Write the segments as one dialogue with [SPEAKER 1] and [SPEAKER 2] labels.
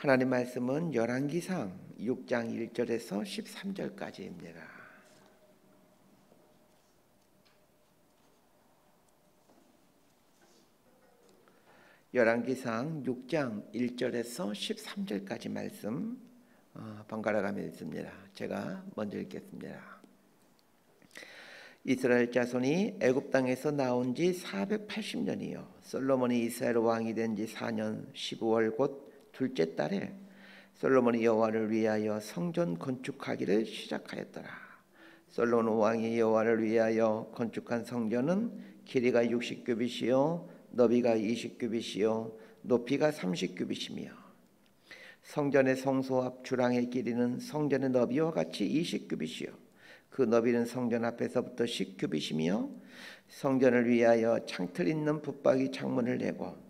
[SPEAKER 1] 하나님 말씀은 열왕기상 6장 1절에서 13절까지입니다. 열왕기상 6장 1절에서 13절까지 말씀 번갈아 가며 읽습니다. 제가 먼저 읽겠습니다. 이스라엘 자손이 애굽 땅에서 나온 지 480년이요 솔로몬이 이스라엘 왕이 된 지 4년 15월 곧 둘째 달에 솔로몬이 여호와를 위하여 성전 건축하기를 시작하였더라. 솔로몬 왕이 여호와를 위하여 건축한 성전은 길이가 60규빗이요 너비가 20규빗이요 높이가 30규빗이며 성전의 성소 앞 주랑의 길이는 성전의 너비와 같이 20규빗이요 그 너비는 성전 앞에서부터 10규빗이며 성전을 위하여 창틀 있는 붙박이 창문을 내고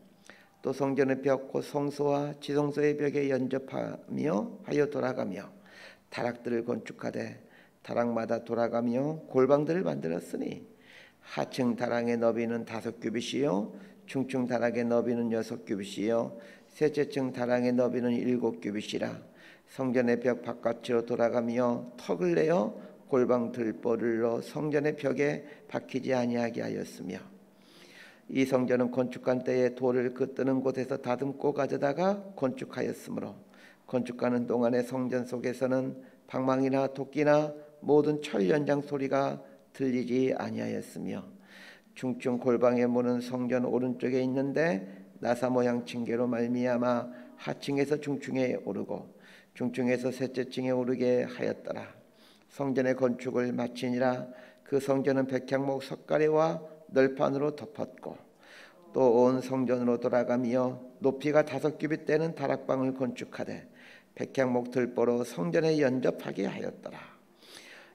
[SPEAKER 1] 또 성전의 벽 곧 성소와 지성소의 벽에 연접하며 하여 돌아가며 다락들을 건축하되 다락마다 돌아가며 골방들을 만들었으니 하층 다락의 너비는 5규빗이요 중층 다락의 너비는 6규빗이요 셋째층 다락의 너비는 7규빗이라 성전의 벽 바깥으로 돌아가며 턱을 내어 골방 들보를로 성전의 벽에 박히지 아니하게 하였으며 이 성전은 건축한 때에 돌을 그 뜨는 곳에서 다듬고 가져다가 건축하였으므로 건축하는 동안에 성전 속에서는 방망이나 도끼나 모든 철 연장 소리가 들리지 아니하였으며 중층 골방의 문은 성전 오른쪽에 있는데 나사 모양 층계로 말미암아 하층에서 중층에 오르고 중층에서 셋째 층에 오르게 하였더라. 성전의 건축을 마치니라. 그 성전은 백향목 석가래와 널판으로 덮었고 또 온 성전으로 돌아가며 높이가 5규빗 되는 다락방을 건축하되 백향목 들보로 성전에 연접하게 하였더라.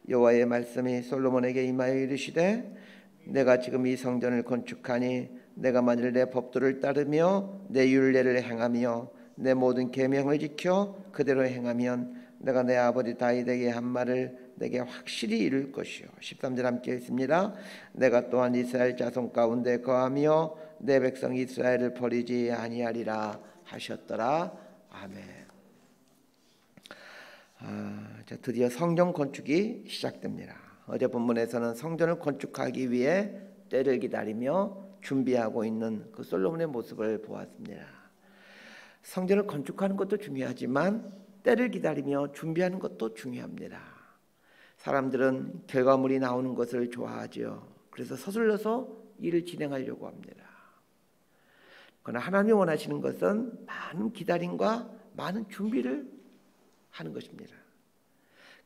[SPEAKER 1] 여호와의 말씀이 솔로몬에게 임하여 이르시되 내가 지금 이 성전을 건축하니 내가 만일 내 법도를 따르며 내 율례를 행하며 내 모든 계명을 지켜 그대로 행하면 내가 내 아버지 다윗에게 한 말을 내게 확실히 이룰 것이요 13절 함께 읽습니다. 내가 또한 이스라엘 자손 가운데 거하며 내 백성 이스라엘을 버리지 아니하리라 하셨더라. 아멘. 자, 드디어 성전 건축이 시작됩니다. 어제 본문에서는 성전을 건축하기 위해 때를 기다리며 준비하고 있는 그 솔로몬의 모습을 보았습니다. 성전을 건축하는 것도 중요하지만 때를 기다리며 준비하는 것도 중요합니다. 사람들은 결과물이 나오는 것을 좋아하죠. 그래서 서둘러서 일을 진행하려고 합니다. 그러나 하나님이 원하시는 것은 많은 기다림과 많은 준비를 하는 것입니다.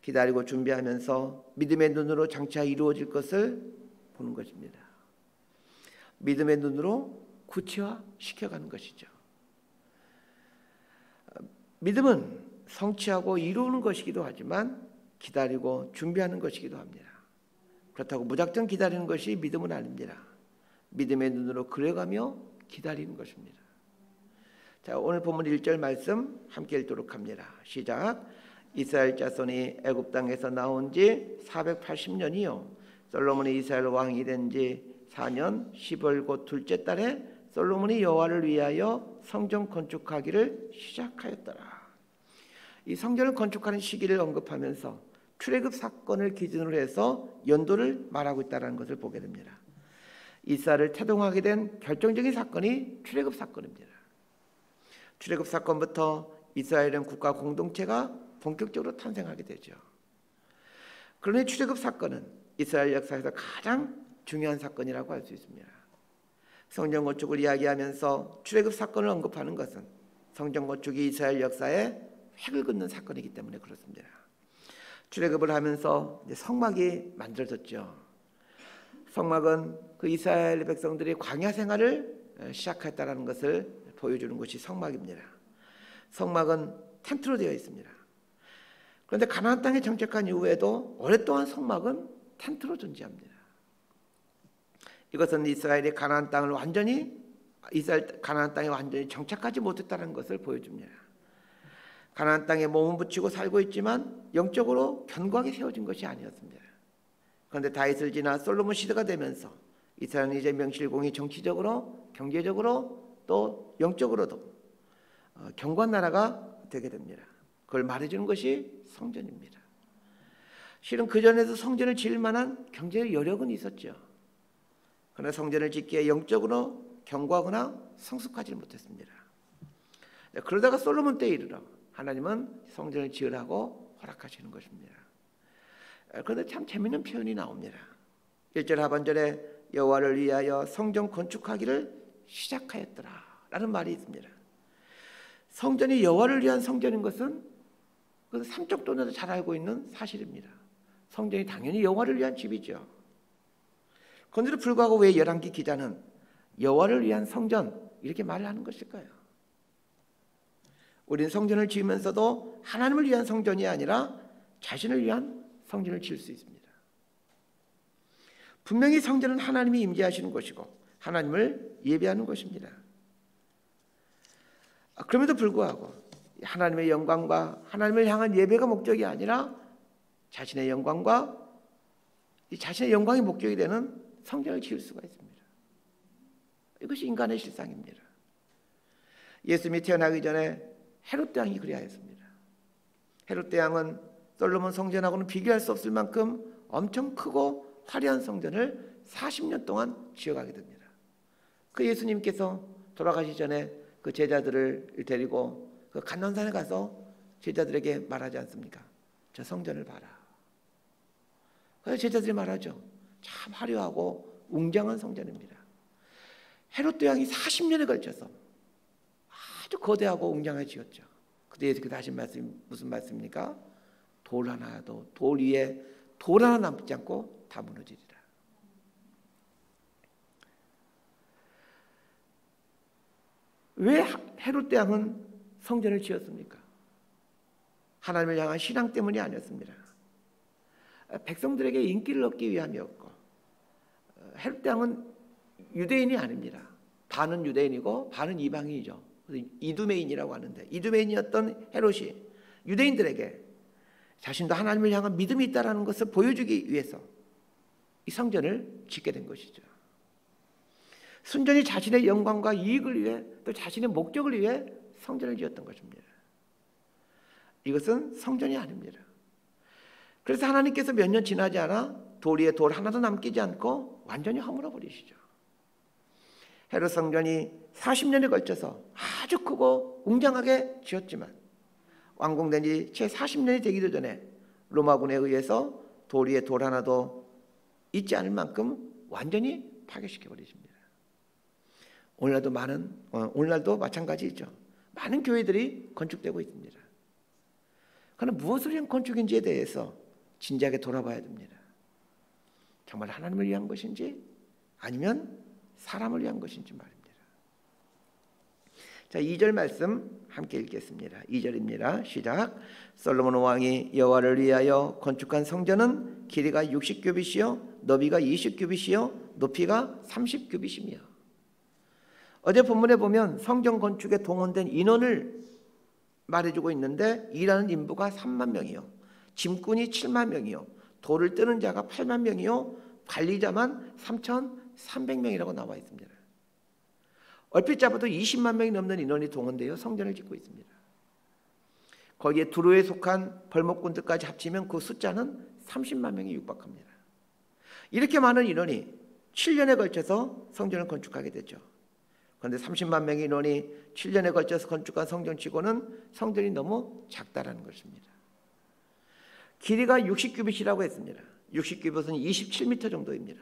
[SPEAKER 1] 기다리고 준비하면서 믿음의 눈으로 장차 이루어질 것을 보는 것입니다. 믿음의 눈으로 구체화시켜가는 것이죠. 믿음은 성취하고 이루는 것이기도 하지만 기다리고 준비하는 것이기도 합니다. 그렇다고 무작정 기다리는 것이 믿음은 아닙니다. 믿음의 눈으로 그려가며 기다리는 것입니다. 자, 오늘 본문 1절 말씀 함께 읽도록 합니다. 시작. 이스라엘 자손이 애굽 땅에서 나온 지 480년이요 솔로몬이 이스라엘 왕이 된 지 4년 10월 곧 둘째 달에 솔로몬이 여호와를 위하여 성전 건축하기를 시작하였더라. 이 성전을 건축하는 시기를 언급하면서 출애굽 사건을 기준으로 해서 연도를 말하고 있다는 것을 보게 됩니다. 이스라엘을 태동하게 된 결정적인 사건이 출애굽 사건입니다. 출애굽 사건부터 이스라엘은 국가 공동체가 본격적으로 탄생하게 되죠. 그러니 출애굽 사건은 이스라엘 역사에서 가장 중요한 사건이라고 할 수 있습니다. 성전 건축을 이야기하면서 출애굽 사건을 언급하는 것은 성전 건축이 이스라엘 역사에 획을 긋는 사건이기 때문에 그렇습니다. 출애굽을 하면서 성막이 만들어졌죠. 성막은 그 이스라엘 백성들이 광야 생활을 시작했다는 것을 보여주는 것이 성막입니다. 성막은 텐트로 되어 있습니다. 그런데 가나안 땅에 정착한 이후에도 오랫동안 성막은 텐트로 존재합니다. 이것은 이스라엘이 가나안 땅에 완전히 정착하지 못했다는 것을 보여줍니다. 가나안 땅에 몸은 붙이고 살고 있지만 영적으로 견고하게 세워진 것이 아니었습니다. 그런데 다윗을 지나 솔로몬 시대가 되면서 이스라엘은 이제 명실공히 정치적으로, 경제적으로 또 영적으로도 견고한 나라가 되게 됩니다. 그걸 말해주는 것이 성전입니다. 실은 그전에도 성전을 지을 만한 경제의 여력은 있었죠. 그러나 성전을 짓기에 영적으로 견고하거나 성숙하지 못했습니다. 그러다가 솔로몬 때에 이르러 하나님은 성전을 지으라고 허락하시는 것입니다. 그런데 참 재미있는 표현이 나옵니다. 1절 하반절에 여호와를 위하여 성전 건축하기를 시작하였더라 라는 말이 있습니다. 성전이 여호와를 위한 성전인 것은 삼척도내도 잘 알고 있는 사실입니다. 성전이 당연히 여호와를 위한 집이죠. 그런데도 불구하고 왜 열왕기 기자는 여호와를 위한 성전 이렇게 말을 하는 것일까요? 우리는 성전을 지으면서도 하나님을 위한 성전이 아니라 자신을 위한 성전을 지을 수 있습니다. 분명히 성전은 하나님이 임재하시는 곳이고 하나님을 예배하는 곳입니다. 그럼에도 불구하고 하나님의 영광과 하나님을 향한 예배가 목적이 아니라 자신의 영광과 자신의 영광이 목적이 되는 성전을 지을 수가 있습니다. 이것이 인간의 실상입니다. 예수님이 태어나기 전에 헤롯 대왕이 그리하였습니다. 헤롯 대왕은 솔로몬 성전하고는 비교할 수 없을 만큼 엄청 크고 화려한 성전을 40년 동안 지어가게 됩니다. 그 예수님께서 돌아가시기 전에 그 제자들을 데리고 그 감난산에 가서 제자들에게 말하지 않습니까? 저 성전을 봐라. 그래서 제자들이 말하죠. 참 화려하고 웅장한 성전입니다. 헤롯 대왕이 40년에 걸쳐서 아주 거대하고 웅장하게 지었죠. 그때 예수께서 하신 말씀이 무슨 말씀입니까? 돌 하나도 돌 위에 돌 하나 남지 않고 다 무너지리라. 왜 헤롯 대왕은 성전을 지었습니까? 하나님을 향한 신앙 때문이 아니었습니다. 백성들에게 인기를 얻기 위함이었고, 헤롯 대왕은 유대인이 아닙니다. 반은 유대인이고 반은 이방인이죠. 이두메인이라고 하는데, 이두메인이었던 헤롯이 유대인들에게 자신도 하나님을 향한 믿음이 있다는 것을 보여주기 위해서 이 성전을 짓게 된 것이죠. 순전히 자신의 영광과 이익을 위해 또 자신의 목적을 위해 성전을 지었던 것입니다. 이것은 성전이 아닙니다. 그래서 하나님께서 몇 년 지나지 않아 돌 위에 돌 하나도 남기지 않고 완전히 허물어 버리시죠. 헤롯 성전이 40년에 걸쳐서 아주 크고 웅장하게 지었지만 완공된 지 채 40년이 되기도 전에 로마군에 의해서 돌 위에 돌 하나도 있지 않을 만큼 완전히 파괴시켜 버리십니다. 오늘날도 마찬가지죠. 많은 교회들이 건축되고 있습니다. 그러나 무엇을 위한 건축인지에 대해서 진지하게 돌아봐야 됩니다. 정말 하나님을 위한 것인지 아니면 사람을 위한 것인지 말입니다. 자, 2절 말씀 함께 읽겠습니다. 2절입니다. 시작. 솔로몬 왕이 여호와를 위하여 건축한 성전은 길이가 60규빗이요 너비가 20규빗이요 높이가 30규빗이며. 어제 본문에 보면 성전 건축에 동원된 인원을 말해주고 있는데 일하는 인부가 3만 명이요 짐꾼이 7만 명이요 돌을 뜨는 자가 8만 명이요 관리자만 3,300명이라고 나와 있습니다. 얼핏 잡아도 20만 명이 넘는 인원이 동원되어 성전을 짓고 있습니다. 거기에 두로에 속한 벌목꾼들까지 합치면 그 숫자는 30만 명이 육박합니다. 이렇게 많은 인원이 7년에 걸쳐서 성전을 건축하게 되죠. 그런데 30만 명의 인원이 7년에 걸쳐서 건축한 성전치고는 성전이 너무 작다라는 것입니다. 길이가 60규빗이라고 했습니다. 60규빗은 27m 정도입니다.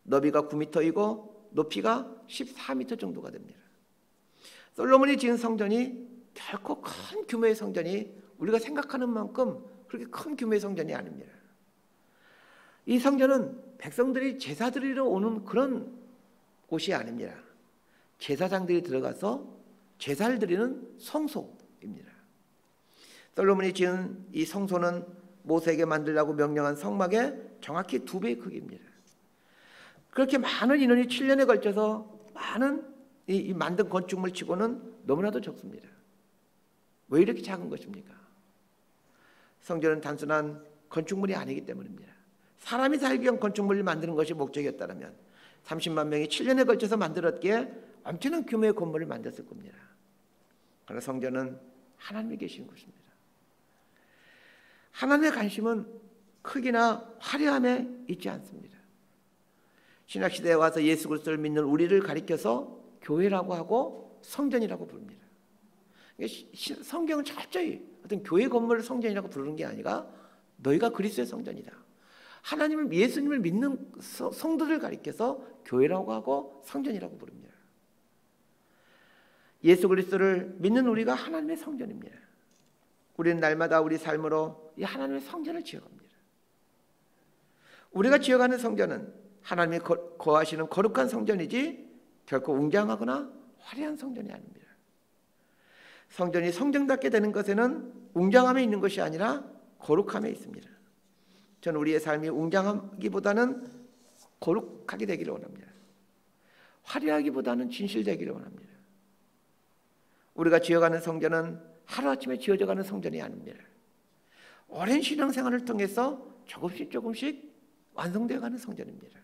[SPEAKER 1] 너비가 9m이고 높이가 14m 정도가 됩니다. 솔로몬이 지은 성전이 결코 큰 규모의 성전이 우리가 생각하는 만큼 그렇게 큰 규모의 성전이 아닙니다. 이 성전은 백성들이 제사 드리러 오는 그런 곳이 아닙니다. 제사장들이 들어가서 제사를 드리는 성소입니다. 솔로몬이 지은 이 성소는 모세에게 만들라고 명령한 성막의 정확히 2배의 크기입니다. 그렇게 많은 인원이 7년에 걸쳐서 많은 이 만든 건축물 치고는 너무나도 적습니다. 왜 이렇게 작은 것입니까? 성전은 단순한 건축물이 아니기 때문입니다. 사람이 살기 위한 건축물을 만드는 것이 목적이었다면 30만 명이 7년에 걸쳐서 만들었기에 엄청난 규모의 건물을 만들었을 겁니다. 그러나 성전은 하나님이 계시는 것입니다. 하나님의 관심은 크기나 화려함에 있지 않습니다. 신약시대에 와서 예수 그리스도를 믿는 우리를 가리켜서 교회라고 하고 성전이라고 부릅니다. 성경은 철저히 어떤 교회 건물을 성전이라고 부르는 게 아니라 너희가 그리스도의 성전이다. 하나님을, 예수님을 믿는 성도들을 가리켜서 교회라고 하고 성전이라고 부릅니다. 예수 그리스도를 믿는 우리가 하나님의 성전입니다. 우리는 날마다 우리 삶으로 이 하나님의 성전을 지어갑니다. 우리가 지어가는 성전은 하나님이 거하시는 거룩한 성전이지 결코 웅장하거나 화려한 성전이 아닙니다. 성전이 성전답게 되는 것에는 웅장함에 있는 것이 아니라 거룩함에 있습니다. 저는 우리의 삶이 웅장하기보다는 거룩하게 되기를 원합니다. 화려하기보다는 진실되기를 원합니다. 우리가 지어가는 성전은 하루아침에 지어져가는 성전이 아닙니다. 오랜 신앙생활을 통해서 조금씩 완성되어가는 성전입니다.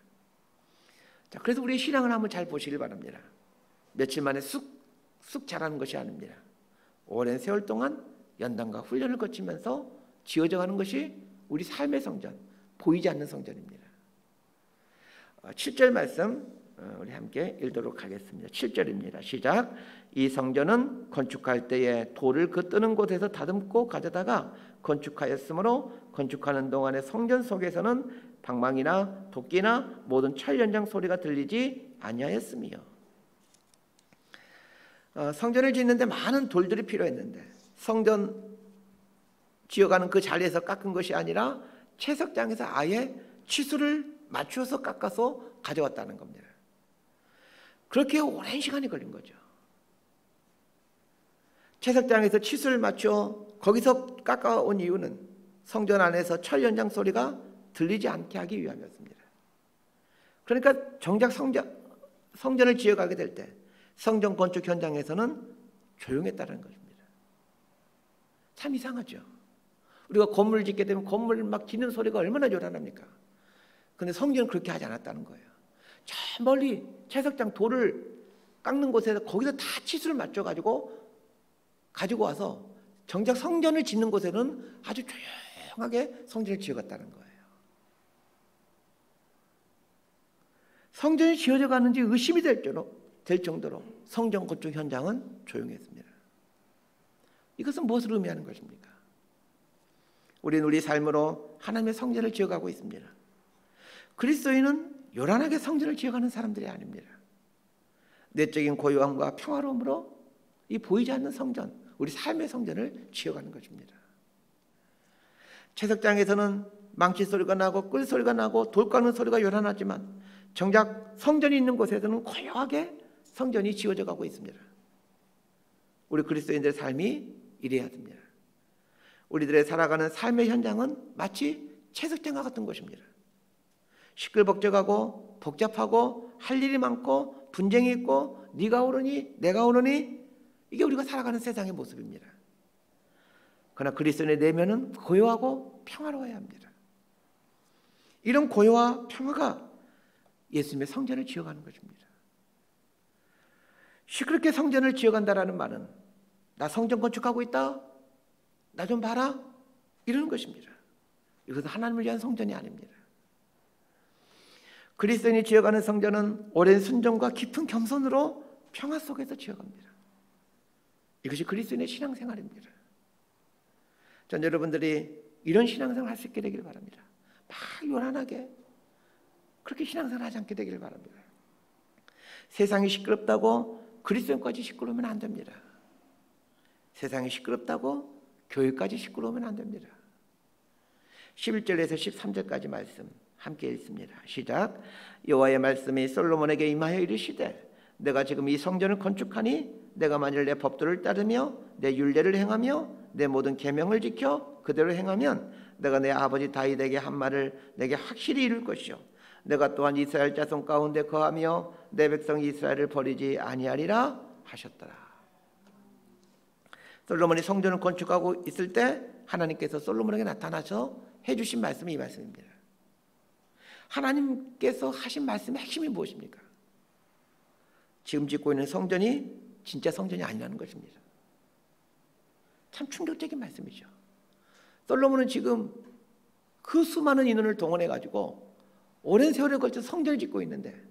[SPEAKER 1] 자, 그래서 우리의 신앙을 한번 잘 보시길 바랍니다. 며칠 만에 쑥 자라는 것이 아닙니다. 오랜 세월 동안 연단과 훈련을 거치면서 지어져가는 것이 우리 삶의 성전, 보이지 않는 성전입니다. 7절 말씀 우리 함께 읽도록 하겠습니다. 7절입니다. 시작. 이 성전은 건축할 때에 돌을 그 뜨는 곳에서 다듬고 가져다가 건축하였으므로 건축하는 동안에 성전 속에서는 방망이나 도끼나 모든 철 연장 소리가 들리지 아니하였으며. 성전을 짓는데 많은 돌들이 필요했는데 성전 지어가는 그 자리에서 깎은 것이 아니라 채석장에서 아예 치수를 맞추어서 깎아서 가져왔다는 겁니다. 그렇게 오랜 시간이 걸린 거죠. 채석장에서 치수를 맞춰 거기서 깎아온 이유는 성전 안에서 철 연장 소리가 들리지 않게 하기 위함이었습니다. 그러니까 정작 성전을 지어가게 될 때 성전 건축 현장에서는 조용했다는 것입니다. 참 이상하죠. 우리가 건물을 짓게 되면 건물 막 짓는 소리가 얼마나 요란합니까? 그런데 성전은 그렇게 하지 않았다는 거예요. 저 멀리 채석장 돌을 깎는 곳에서 거기서 다 치수를 맞춰가지고 가지고 와서 정작 성전을 짓는 곳에는 아주 조용하게 성전을 지어갔다는 거예요. 성전이 지어져 가는지 의심이 될 정도로 성전 건축 현장은 조용했습니다. 이것은 무엇을 의미하는 것입니까? 우리는 우리 삶으로 하나님의 성전을 지어가고 있습니다. 그리스도인은 요란하게 성전을 지어가는 사람들이 아닙니다. 내적인 고요함과 평화로움으로 이 보이지 않는 성전, 우리 삶의 성전을 지어가는 것입니다. 채석장에서는 망치 소리가 나고 끌 소리가 나고 돌 깎는 소리가 요란하지만 정작 성전이 있는 곳에서는 고요하게 성전이 지어져 가고 있습니다. 우리 그리스도인들의 삶이 이래야 됩니다. 우리들의 살아가는 삶의 현장은 마치 채석장과 같은 것입니다. 시끌벅적하고 복잡하고 할 일이 많고 분쟁이 있고 네가 옳으니 내가 옳으니 이게 우리가 살아가는 세상의 모습입니다. 그러나 그리스도인의 내면은 고요하고 평화로워야 합니다. 이런 고요와 평화가 예수님의 성전을 지어가는 것입니다. 시끄럽게 성전을 지어간다라는 말은 나 성전 건축하고 있다, 나 좀 봐라 이러는 것입니다. 이것은 하나님을 위한 성전이 아닙니다. 그리스도인이 지어가는 성전은 오랜 순종과 깊은 겸손으로 평화 속에서 지어갑니다. 이것이 그리스도인의 신앙생활입니다. 전 여러분들이 이런 신앙생활 할 수 있게 되기를 바랍니다. 막 요란하게 그렇게 신앙생활 하지 않게 되기를 바랍니다. 세상이 시끄럽다고 그리스도인까지 시끄러우면 안 됩니다. 세상이 시끄럽다고 교회까지 시끄러우면 안 됩니다. 11절에서 13절까지 말씀 함께 읽습니다. 시작. 여호와의 말씀이 솔로몬에게 임하여 이르시되 내가 지금 이 성전을 건축하니 내가 만일 내 법도를 따르며 내 율례를 행하며 내 모든 계명을 지켜 그대로 행하면 내가 내 아버지 다윗에게 한 말을 내게 확실히 이룰 것이요 내가 또한 이스라엘 자손 가운데 거하며 내 백성 이스라엘을 버리지 아니하리라 하셨더라. 솔로몬이 성전을 건축하고 있을 때 하나님께서 솔로몬에게 나타나서 해주신 말씀이 이 말씀입니다. 하나님께서 하신 말씀의 핵심이 무엇입니까? 지금 짓고 있는 성전이 진짜 성전이 아니라는 것입니다. 참 충격적인 말씀이죠. 솔로몬은 지금 그 수많은 인원을 동원해 가지고 오랜 세월에 걸쳐 성전을 짓고 있는데,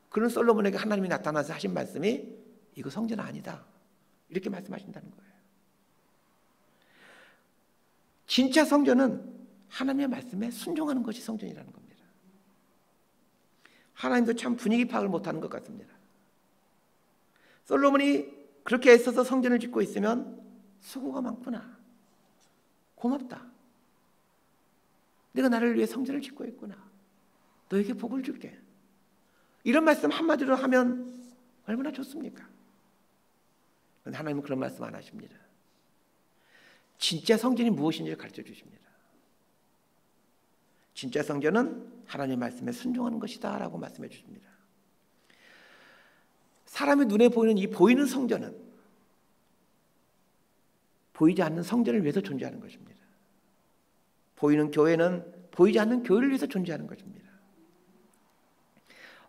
[SPEAKER 1] 그런 솔로몬에게 하나님이 나타나서 하신 말씀이 이거 성전 아니다, 이렇게 말씀하신다는 거예요. 진짜 성전은 하나님의 말씀에 순종하는 것이 성전이라는 겁니다. 하나님도 참 분위기 파악을 못하는 것 같습니다. 솔로몬이 그렇게 애써서 성전을 짓고 있으면 수고가 많구나, 고맙다, 내가 나를 위해 성전을 짓고 있구나, 너에게 복을 줄게, 이런 말씀 한마디로 하면 얼마나 좋습니까? 그런데 하나님은 그런 말씀 안 하십니다. 진짜 성전이 무엇인지를 가르쳐 주십니다. 진짜 성전은 하나님의 말씀에 순종하는 것이다 라고 말씀해 주십니다. 사람의 눈에 보이는 이 보이는 성전은 보이지 않는 성전을 위해서 존재하는 것입니다. 보이는 교회는 보이지 않는 교회를 위해서 존재하는 것입니다.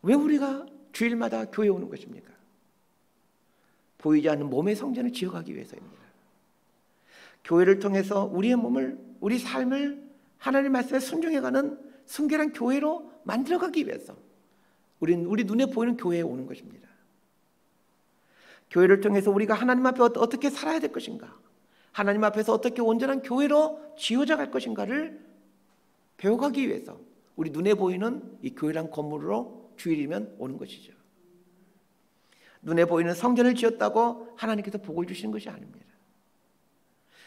[SPEAKER 1] 왜 우리가 주일마다 교회에 오는 것입니까? 보이지 않는 몸의 성전을 지어가기 위해서입니다. 교회를 통해서 우리의 몸을, 우리 삶을 하나님의 말씀에 순종해가는 순결한 교회로 만들어가기 위해서 우리 눈에 보이는 교회에 오는 것입니다. 교회를 통해서 우리가 하나님 앞에 어떻게 살아야 될 것인가, 하나님 앞에서 어떻게 온전한 교회로 지어져 갈 것인가를 배워가기 위해서 우리 눈에 보이는 이 교회란 건물로 주일이면 오는 것이죠. 눈에 보이는 성전을 지었다고 하나님께서 복을 주시는 것이 아닙니다.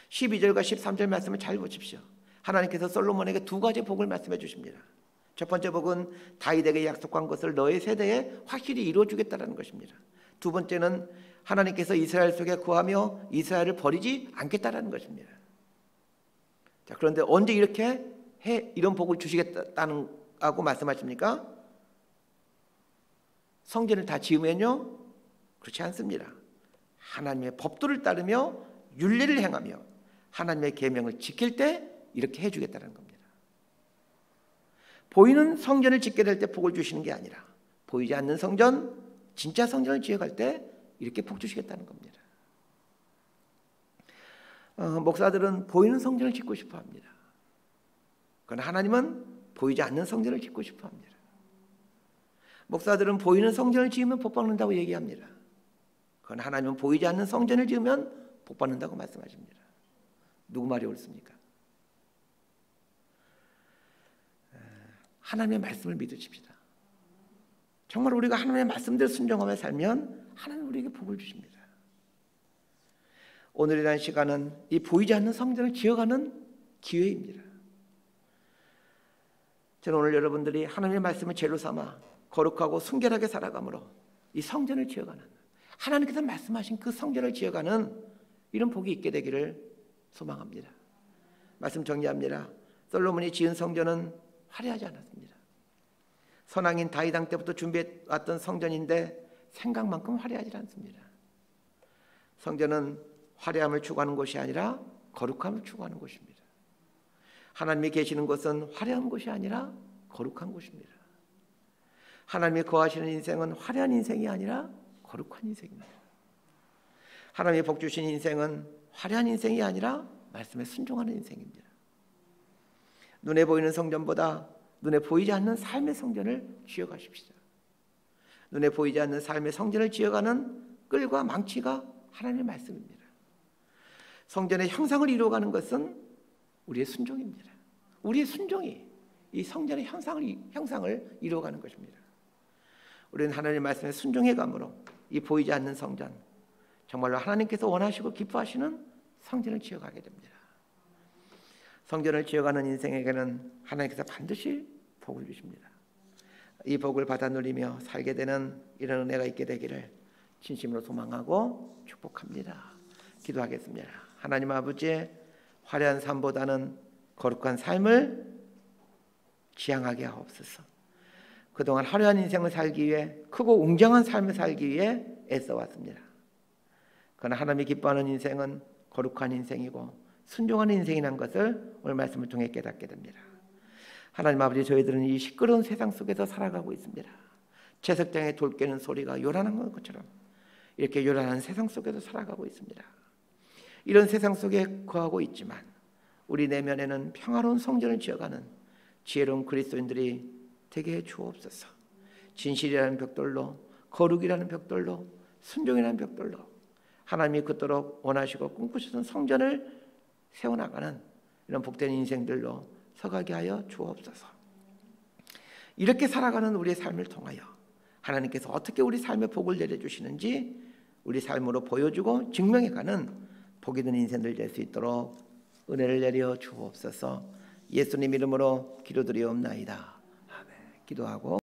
[SPEAKER 1] 12절과 13절 말씀을 잘 보십시오. 하나님께서 솔로몬에게 두 가지 복을 말씀해 주십니다. 첫 번째 복은 다윗에게 약속한 것을 너의 세대에 확실히 이루어 주겠다는 것입니다. 두 번째는 하나님께서 이스라엘 속에 거하며 이스라엘을 버리지 않겠다는 것입니다. 자, 그런데 언제 이렇게 이런 복을 주시겠다는 하고 말씀하십니까? 성전을 다 지으면요? 그렇지 않습니다. 하나님의 법도를 따르며 율례를 행하며 하나님의 계명을 지킬 때 이렇게 해주겠다는 겁니다. 보이는 성전을 짓게 될 때 복을 주시는 게 아니라 보이지 않는 성전, 진짜 성전을 지어갈 때 이렇게 복 주시겠다는 겁니다. 목사들은 보이는 성전을 짓고 싶어 합니다. 그러나 하나님은 보이지 않는 성전을 짓고 싶어 합니다. 목사들은 보이는 성전을 지으면 복 받는다고 얘기합니다. 그러나 하나님은 보이지 않는 성전을 지으면 복 받는다고 말씀하십니다. 누구 말이 옳습니까? 하나님의 말씀을 믿으십시다. 정말 우리가 하나님의 말씀대로 순종하며 살면 하나님 우리에게 복을 주십니다. 오늘이라는 시간은 이 보이지 않는 성전을 지어가는 기회입니다. 저는 오늘 여러분들이 하나님의 말씀을 제로 삼아 거룩하고 순결하게 살아감으로 이 성전을 지어가는, 하나님께서 말씀하신 그 성전을 지어가는 이런 복이 있게 되기를 소망합니다. 말씀 정리합니다. 솔로몬이 지은 성전은 화려하지 않았습니다. 선왕인 다윗 왕 때부터 준비해왔던 성전인데 생각만큼 화려하지 않습니다. 성전은 화려함을 추구하는 곳이 아니라 거룩함을 추구하는 곳입니다. 하나님이 계시는 곳은 화려한 곳이 아니라 거룩한 곳입니다. 하나님이 거하시는 인생은 화려한 인생이 아니라 거룩한 인생입니다. 하나님이 복 주신 인생은 화려한 인생이 아니라 말씀에 순종하는 인생입니다. 눈에 보이는 성전보다 눈에 보이지 않는 삶의 성전을 지어가십시다. 눈에 보이지 않는 삶의 성전을 지어가는 끌과 망치가 하나님의 말씀입니다. 성전의 형상을 이루어가는 것은 우리의 순종입니다. 우리의 순종이 이 성전의 형상을 이루어가는 것입니다. 우리는 하나님의 말씀에 순종해감으로 이 보이지 않는 성전, 정말로 하나님께서 원하시고 기뻐하시는 성전을 지어가게 됩니다. 성전을 지어가는 인생에게는 하나님께서 반드시 복을 주십니다. 이 복을 받아 누리며 살게 되는 이런 은혜가 있게 되기를 진심으로 소망하고 축복합니다. 기도하겠습니다. 하나님 아버지의 화려한 삶보다는 거룩한 삶을 지향하게 하옵소서. 그동안 화려한 인생을 살기 위해, 크고 웅장한 삶을 살기 위해 애써왔습니다. 그러나 하나님이 기뻐하는 인생은 거룩한 인생이고 순종하는 인생이라는 것을 오늘 말씀을 통해 깨닫게 됩니다. 하나님 아버지, 저희들은 이 시끄러운 세상 속에서 살아가고 있습니다. 채석장에 돌 깨는 소리가 요란한 것처럼 이렇게 요란한 세상 속에서 살아가고 있습니다. 이런 세상 속에 거하고 있지만 우리 내면에는 평화로운 성전을 지어가는 지혜로운 그리스도인들이 되게 해 주옵소서. 진실이라는 벽돌로, 거룩이라는 벽돌로, 순종이라는 벽돌로 하나님이 그토록 원하시고 꿈꾸시던 성전을 세워나가는 이런 복된 인생들로 서가게 하여 주옵소서. 이렇게 살아가는 우리의 삶을 통하여 하나님께서 어떻게 우리 삶에 복을 내려주시는지 우리 삶으로 보여주고 증명해가는 복이 든 인생들 될 수 있도록 은혜를 내려 주옵소서. 예수님 이름으로 기도드리옵나이다. 아멘. 기도하고